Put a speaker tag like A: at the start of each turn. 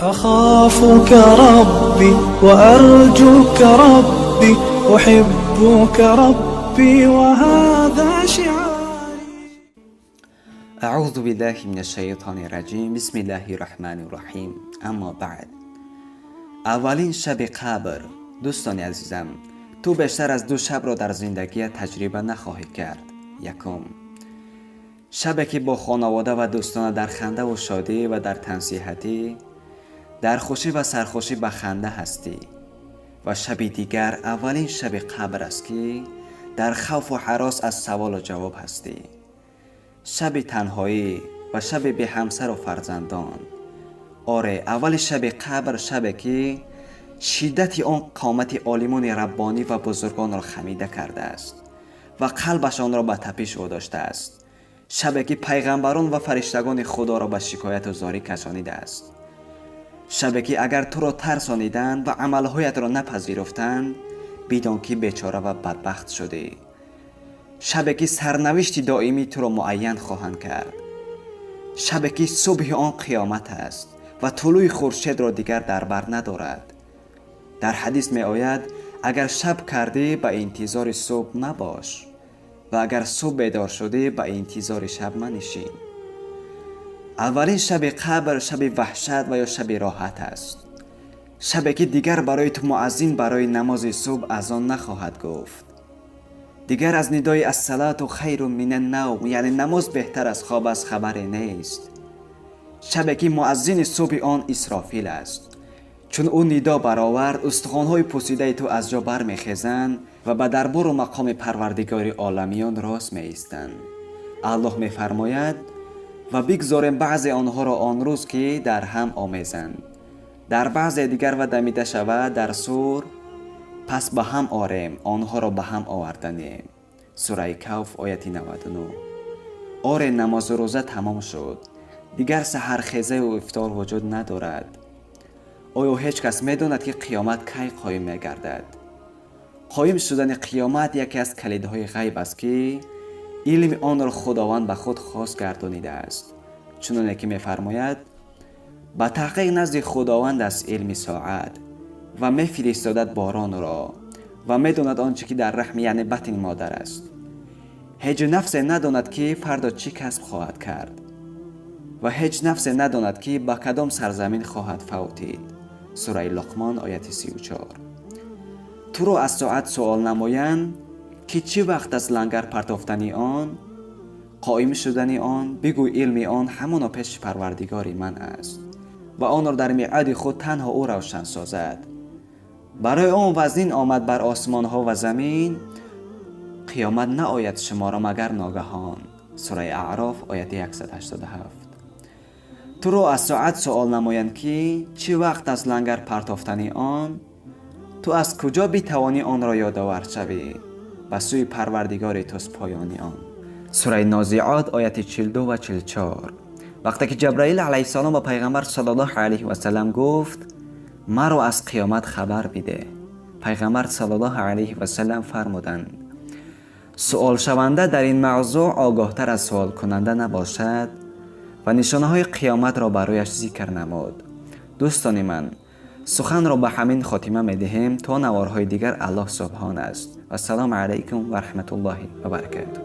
A: أخافك ربي وأرجوك ربي أحبك ربي وهذا شعاري.
B: اعوذ بالله من الشیطان الرجیم. بسم الله الرحمن الرحیم. اما بعد، اولین شب قبر. دوستان عزیزم، تو بیشتر از 2 شب را در زندگی تجربه نخواهی کرد. یکم، شبی که با خانواده و دوستان در خنده و شادی و در تنصیحاتی، در خوشی و سرخوشی به خنده هستی. و شب دیگر اولین شب قبر است که در خوف و هراس از سوال و جواب هستی. شب تنهایی و شب بی همسر و فرزندان. آره، اول شب قبر شبی که شدت آن قامت عالمان ربانی و بزرگان را خمیده کرده است و قلبشان را به تپش واداشته است. شبی که پیغمبران و فرشتگان خدا را به شکایت و زاری کشانیده است. شبی که اگر تو را ترسانیدند و عملهایت را نپذیرفتند، بدان که بیچاره و بدبخت شدی. شبی که سرنوشت دائمی تو را معین خواهند کرد. شبی که صبح آن قیامت است و طلوع خورشید را دیگر در بر ندارد. در حدیث می آید اگر شب کردی به انتظار صبح مباش و اگر صبح بیدار شدی به انتظار شب منشین. اولین شب قبر شب وحشت و یا شب راحت است. شبی که دیگر برای تو مؤذن برای نماز صبح اذان نخواهد گفت. دیگر از ندای الصلاة خیر من النوم، یعنی نماز بهتر از خواب است، خبری نیست. شبی که مؤذن صبح آن اسرافیل است. چون او ندا برآورد، استخوان‌های پوسیده تو از جا برمیخیزند و به دربار و مقام پروردگار عالمیان راست میایستند. الله میفرماید و بگذاریم بعضی آنها را آن روز که در هم آمیزند، در بعض دیگر و دمیده شود در سور، پس به هم آریم آنها را به هم آوردنیم. سوره کهف آیت 99. آره، نماز و روزه تمام شد. دیگر سحرخیزه و افطار وجود ندارد. آیا هیچ کس میداند که قیامت کی قایم میگردد؟ قایم شدن قیامت یکی از کلیدهای غیب است که علم آن را خداوند به خود خاص گردانیده است. چنانه که میفرماید به تحقیق نزد خداوند است علم ساعت و میفرستادد باران را و میداند آنچه که در رحم یعنی بطن مادر است. هیچ نفس نداند که فردا چه کسب خواهد کرد و هیچ نفس نداند که به کدام سرزمین خواهد فوتید. سوره لقمان آیت 34. تو را از ساعت سوال نمایند که چه وقت از لنگر پرتافتنی آن، قائم شدنی آن، بگو علم آن همان پیش پروردگار من است و آن را در میعاد خود تنها او روشن سازد. برای آن وزین آمد بر آسمان ها و زمین، قیامت نآید شما را مگر ناگهان. سوره اعراف آیت 187. تو را از ساعت سوال نمایند که چه وقت از لنگر پرتافتنی آن، تو از کجا بیتوانی آن را یادآور شوی؟ به سوی پروردگار توست پایانی آن. سوره نازعات آیت 42 و 44. وقتی که جبرائیل علیه السلام به پیغمبر صلی الله علیه و سلم گفت مرا از قیامت خبر بده، پیغمبر صلی الله علیه و سلم فرمودند سوال شونده در این موضوع آگاهتر از سوال کننده نباشد و نشانه های قیامت را برایش ذکر نمود. دوستان من، سخن را به همین خاتمه می دهیم تا نوارهای دیگر. الله سبحان است. و السلام علیکم و رحمت الله و برکاته.